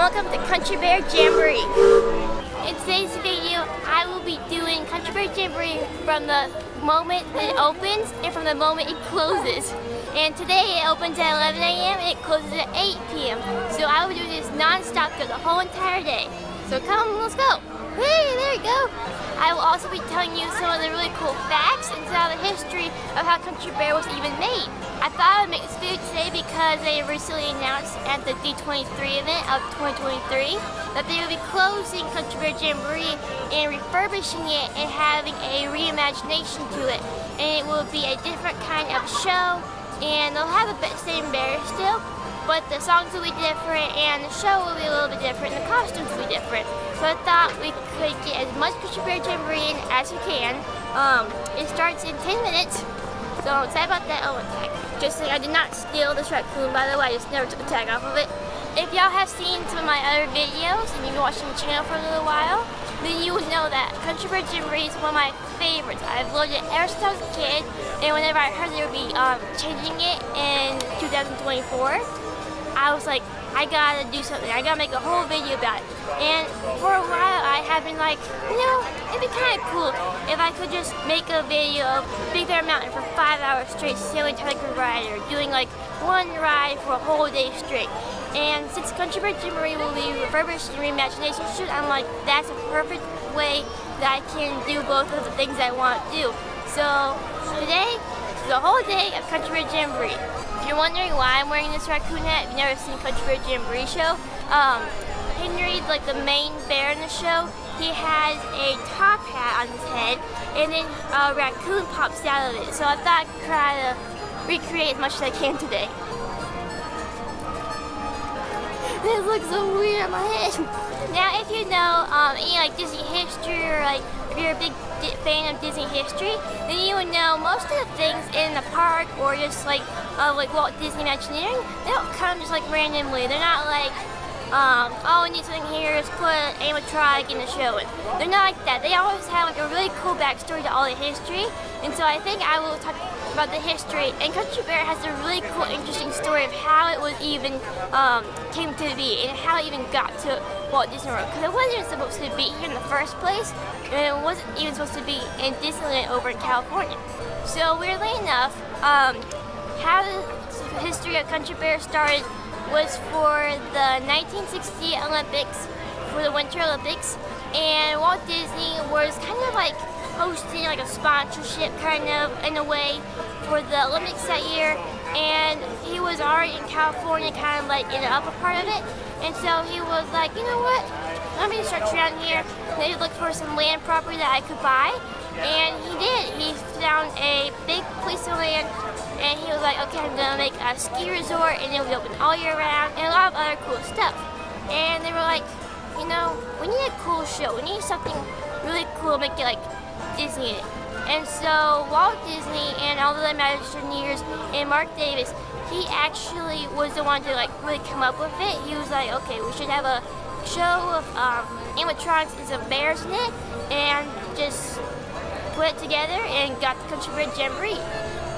welcome to Country Bear Jamboree. In today's video, I will be doing Country Bear Jamboree from the moment that it opens and from the moment it closes. And today it opens at 11 a.m. and it closes at 8 p.m. So I will do this non-stop for the whole entire day. So come, let's go. Hey, there you go. I will also be telling you some of the really cool facts and some of the history of how Country Bear was even made. I thought I would make this video today because they recently announced at the D23 event of 2023 that they will be closing Country Bear Jamboree and refurbishing it and having a reimagination to it. And it will be a different kind of show, and they'll have the same bear still, but the songs will be different and the show will be a little bit different and the costumes will be different. So I thought we could get as much Country Bear Jamboree in as we can. It starts in 10 minutes, so I'm excited about that. Oh, tag. Just saying, I did not steal this raccoon, by the way. I just never took the tag off of it. If y'all have seen some of my other videos and you've been watching the channel for a little while, then you would know that Country Bear Jamboree is one of my favorites. I've loved it ever since I was a kid, and whenever I heard they would be changing it in 2024, I was like, I gotta do something. I gotta make a whole video about it. And for a while, I have been like, you know, it'd be kind of cool if I could just make a video of Big Bear Mountain for 5 hours straight, sailing like a rider, doing like one ride for a whole day straight. And since Country Bear Jamboree will be refurbished and reimagination shoot, I'm like, that's a perfect way that I can do both of the things I want to do. So today, the whole day of Country Bear Jamboree. If you're wondering why I'm wearing this raccoon hat, if you've never seen Country Bear Jamboree Show, Henry, like the main bear in the show, he has a top hat on his head, and then a raccoon pops out of it. So I thought I'd try to recreate as much as I can today. This looks so weird on my head. Now, if you know any like Disney history, or like if you're a big fan of Disney history, then you would know most of the things in the park or just like Walt Disney Imagineering, they don't come just like randomly. They're not like, oh, we need something here, let's put an animatronic in the show. And they're not like that. They always have like a really cool backstory to all the history. And so I think I will talk about the history. And Country Bear has a really cool, interesting story of how it was even came to be and how it even got to Walt Disney World. Because it wasn't supposed to be here in the first place, and it wasn't even supposed to be in Disneyland over in California. So weirdly enough, how the history of Country Bear started was for the 1960 Olympics, for the Winter Olympics, and Walt Disney was kind of like hosting like a sponsorship kind of in a way for the Olympics that year, and he was already in California kind of like in the upper part of it, and so he was like, you know what, let me search around here. They looked for some land property that I could buy, and he did. He found a big piece of land, and he was like, okay, I'm gonna make a ski resort, and it'll be open all year round, and a lot of other cool stuff. And they were like, you know, we need a cool show. We need something really cool, make it like Disney in it. And so Walt Disney and all the Imagineers and Mark Davis, he actually was the one to like really come up with it. He was like, okay, we should have a show of animatronics and some bears in it, and just put it together and got the Country Bear Jamboree.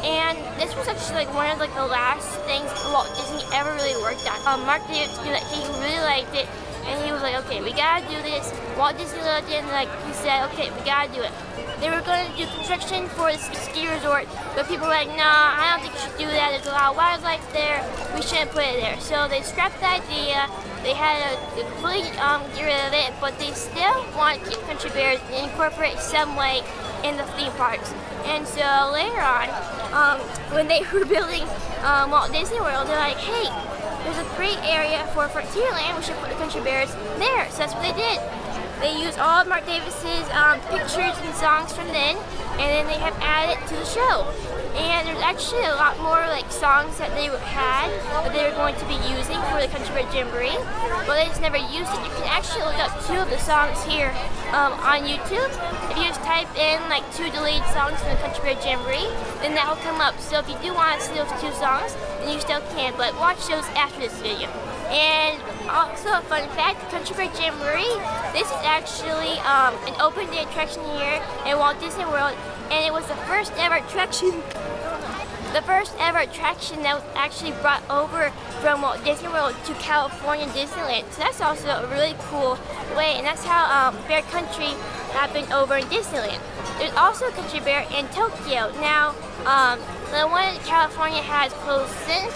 And this was actually like one of like the last things Walt Disney ever really worked on. Mark Davis knew that he really liked it, and he was like, okay, we gotta do this. Walt Disney loved it, and like he said, okay, we gotta do it. They were going to do construction for the ski resort, but people were like, nah, I don't think you should do that. There's a lot of wildlife there. We shouldn't put it there. So they scrapped the idea. They had to completely get rid of it, but they still want to keep Country Bears and incorporate some way in the theme parks. And so later on, when they were building Walt Disney World, they're like, hey, there's a great area for Frontierland. We should put the Country Bears there. So that's what they did. They used all of Mark Davis's pictures and songs from then, and then they have added to the show. And there's actually a lot more like songs that they had that they were going to be using for the Country Bear Jamboree, but they just never used it. You can actually look up 2 of the songs here on YouTube. If you just type in like 2 deleted songs from the Country Bear Jamboree, then that will come up. So if you do want to see those 2 songs, then you still can, but watch those after this video. And also a fun fact, the Country Bear Jamboree, this is actually an open day attraction here in Walt Disney World, and it was the first ever attraction the first ever attraction that was actually brought over from Walt Disney World to California Disneyland. So that's also a really cool way, and that's how Bear Country happened over in Disneyland. There's also a Country Bear in Tokyo. Now, the one in California has closed since.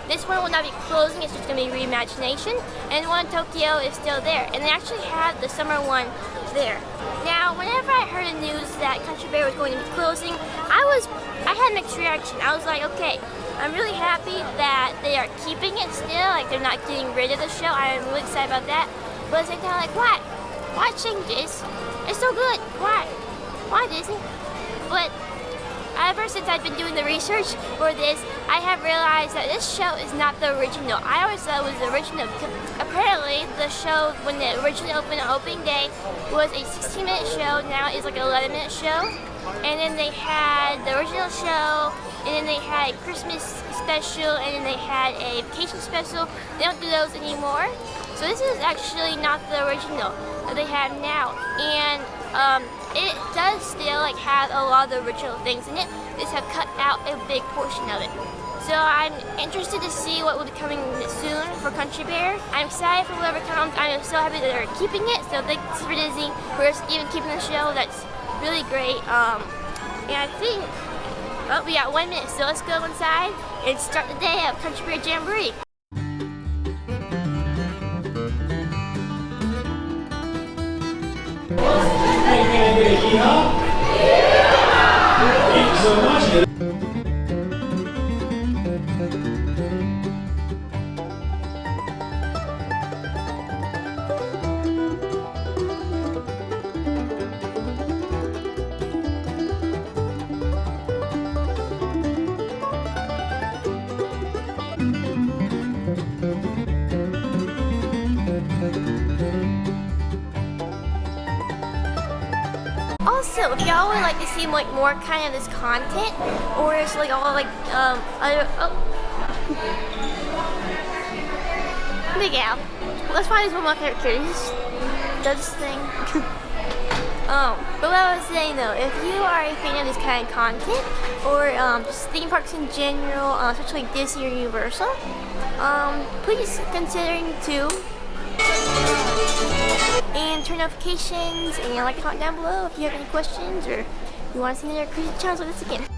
This one will not be closing, it's just going to be reimagination. And the one in Tokyo is still there. And they actually have the summer one there. Now, whenever I heard the news that Country Bear was going to be closing, I had a mixed reaction. I was like, okay, I'm really happy that they are keeping it still, like they're not getting rid of the show. I'm really excited about that. But at the same time, like, why? Why change this? It's so good. Why? Why, Disney? But ever since I've been doing the research for this, I have realized that this show is not the original. I always thought it was the original. Apparently, the show, when it originally opened on opening day, was a 16-minute show. Now it's like an 11-minute show. And then they had the original show, and then they had a Christmas special, and then they had a vacation special. They don't do those anymore. So this is actually not the original that they have now. And it does still like have a lot of the original things in it. They just have cut out a big portion of it. So I'm interested to see what will be coming soon for Country Bear. I'm excited for whatever comes. I'm so happy that they're keeping it. So thanks for Disney for even keeping the show. That's really great. And I think, well, we got 1 minute, so let's go inside and start the day of Country Bear Jamboree. Thank you so much. Also, if y'all would like to see like more kind of this content, or it's like all like other Big Al. Let's find this one more character. He just does this thing. But what I was saying though, if you are a fan of this kind of content, or just theme parks in general, especially like Disney or Universal, please considering to and turn notifications and like comment down below if you have any questions or you want to see another crazy challenge like this again.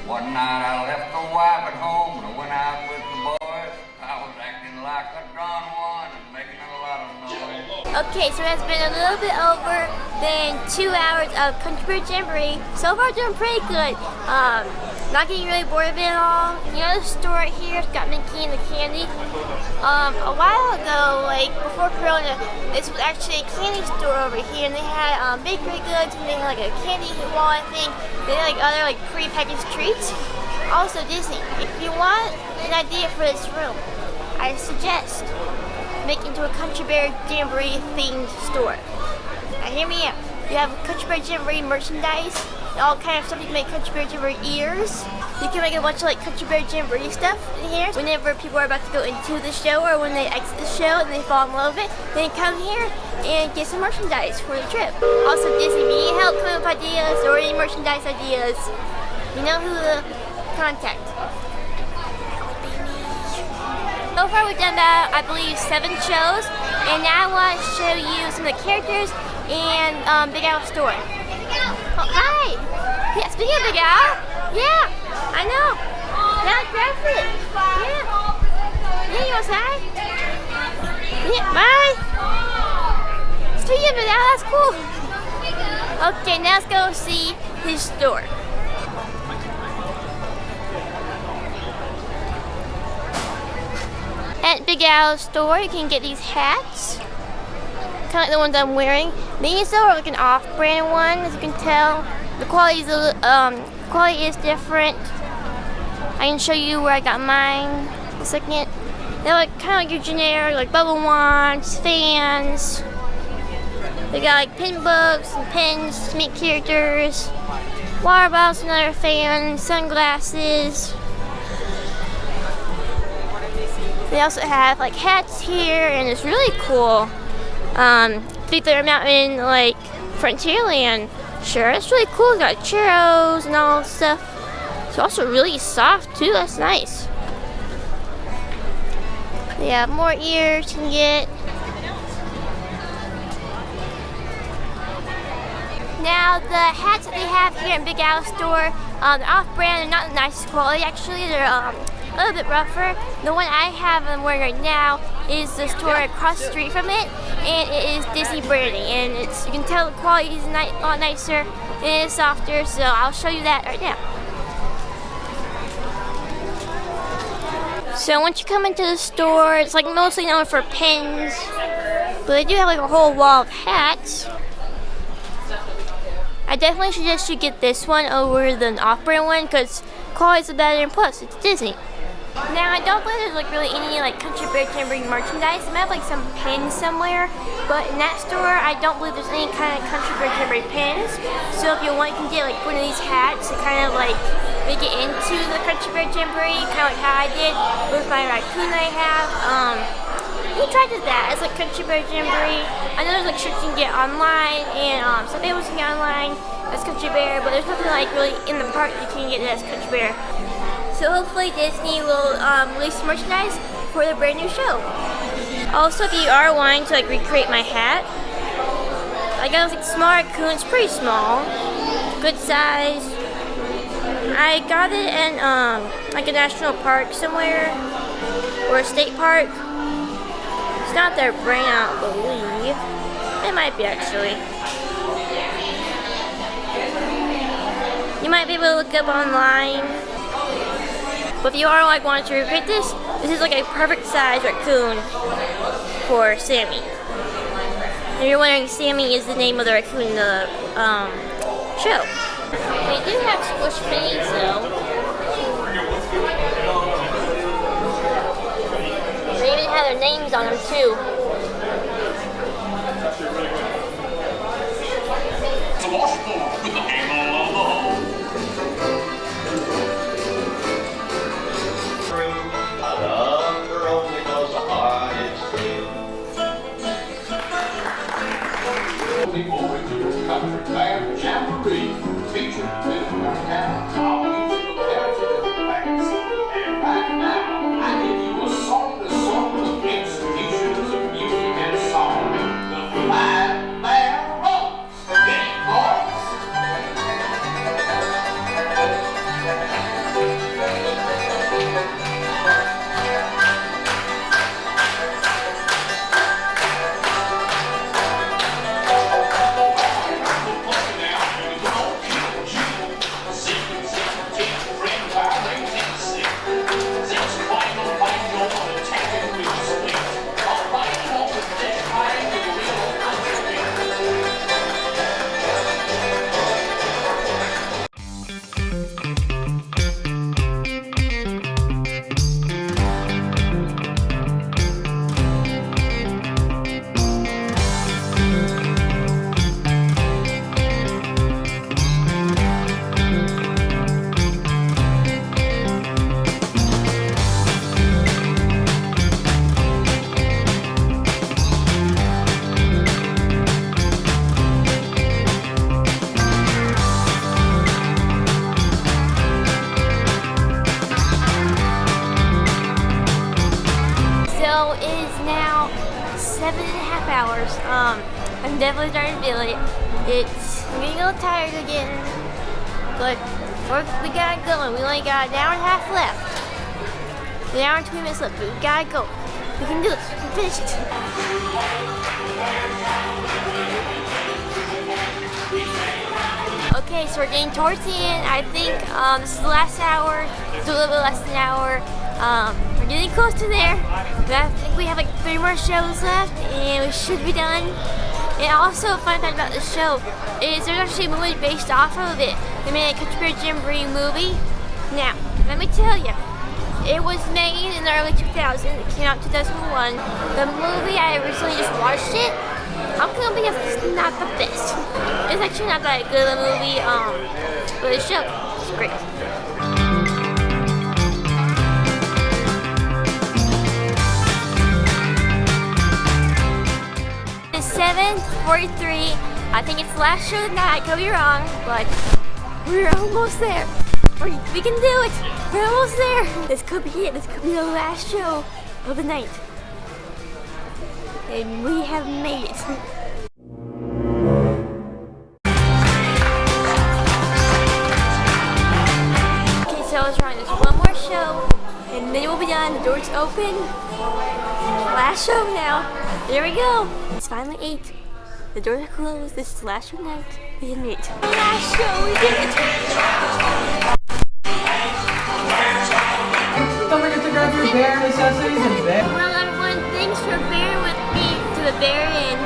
One night I left the wife at home and I went out with the boys. I was acting like a drawn one and making a lot of noise. Okay, so it's been a little bit over than 2 hours of Country Bear Jamboree. So far doing pretty good. Not getting really bored of it at all. You know the store right here, it's got Mickey and the candy. A while ago, like before Corona, this was actually a candy store over here, and they had bakery goods, and they had like a candy wall, I think. They had like other like pre-packaged treats. Also Disney, if you want an idea for this room, I suggest making it into a Country Bear Jamboree themed store. Now hear me out. You have Country Bear Jamboree merchandise, all kind of stuff. You can make Country Bear Jamboree ears. You can make a bunch of like Country Bear Jamboree stuff in here. Whenever people are about to go into the show or when they exit the show and they fall in love with it, they come here and get some merchandise for the trip. Also Disney, if you need help coming up with ideas or any merchandise ideas, you know who to contact. That would be me. So far we've done about, I believe, 7 shows, and now I want to show you some of the characters and Big Al's store. Oh, hi! Yeah, speaking of Big Al, yeah, I know. Yeah, grab it. Yeah. Yeah, you want to say? Yeah, bye. Speaking of Big Al, that's cool. Okay, now let's go see his store. At Big Al's store, you can get these hats, kind of like the ones I'm wearing. These are like an off-brand one, as you can tell. The quality is different. I can show you where I got mine in a second. They're like kind of like your generic, like bubble wands, fans. They got like pin books and pins to make characters, water bottles, another fan, sunglasses. They also have like hats here, and it's really cool. Big Thunder Mountain, like Frontierland. Sure, it's really cool. It's got churros and all stuff. It's also really soft too. That's nice. They have more ears you can get. Now the hats that they have here in Big Al store, they're off-brand. They're not the nicest quality. Actually, they're a little bit rougher. The one I have I'm wearing right now is the store across the street from it, and it is Disney branding, and you can tell the quality is a lot nicer and it is softer. So I'll show you that right now. So once you come into the store, it's like mostly known for pins, but they do have like a whole wall of hats. I definitely suggest you get this one over the off-brand one because quality is better, and plus it's Disney. Now I don't believe there's like really any like Country Bear Jamboree merchandise. They might have like some pins somewhere, but in that store I don't believe there's any kind of Country Bear Jamboree pins. So if you want, you can get like one of these hats to kind of like make it into the Country Bear Jamboree, kind of like how I did with my raccoon that I have. You can try to do that. It's like Country Bear Jamboree. I know there's like shirts you can get online, and some people can get online as Country Bear, but there's nothing like really in the park you can get as Country Bear. So hopefully Disney will release merchandise for the brand new show. Also, if you are wanting to like recreate my hat, I got this like small raccoon. It's pretty small, good size. I got it in like a national park somewhere or a state park. It's not their brand, I don't believe. It might be actually. You might be able to look up online. But if you are like wanting to recreate this is like a perfect size raccoon for Sammy. If you're wondering, Sammy is the name of the raccoon in the show. They do have squish minis though. They even have their names on them too. Over to Country Bear Jamboree, featuring how each competitive facts. And right now, I give you a song-to-song of institutions of music and song. The Five Bear Rolls. Get it, boys? So it is now 7.5 hours. I'm definitely starting to feel it. I'm getting a little tired again, but we gotta go, and we only got an hour and a half left. An hour and 20 minutes left, but we gotta go. We can do this. We can finish it. Okay, so we're getting towards the end. I think this is the last hour. It's a little bit less than an hour. We're getting close to there. I think we have like 3 more shows left, and we should be done. And also, a fun fact about this show is there's actually a movie based off of it. They made a Country Bear Jamboree movie. Now, let me tell you, It was made in the early 2000s. It came out in 2001. The movie, I recently just watched it. I'm gonna be it's not the best. It's actually not that good of a movie, but the show is great. It's 7:43. I think it's the last show of the night. I could be wrong, but we're almost there. We can do it. We're almost there. This could be it. This could be the last show of the night. And we have made it. Okay, so I was trying this one more show, and then we'll be done. The door's open. Last show now. There we go. It's finally 8. The doors are closed. This is the last show of the night. We did it. Last show. We did it. Don't forget to grab your bear necessities and bear. Well, everyone, thanks for bearing with me to the very end.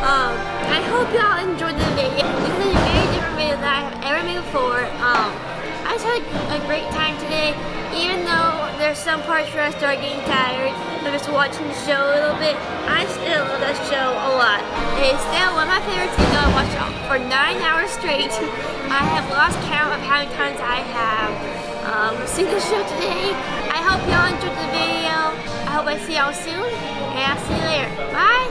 I hope y'all enjoyed the video. This is a very different video that I have ever made before. I just had a great time today, even though there's some parts where I start getting tired of just watching the show a little bit. I still love that show a lot. It's still one of my favorites, even though I watched it for 9 hours straight. I have lost count of how many times I have seen the show today. I hope y'all enjoyed the video. I hope I see y'all soon, and I'll see you later. Bye!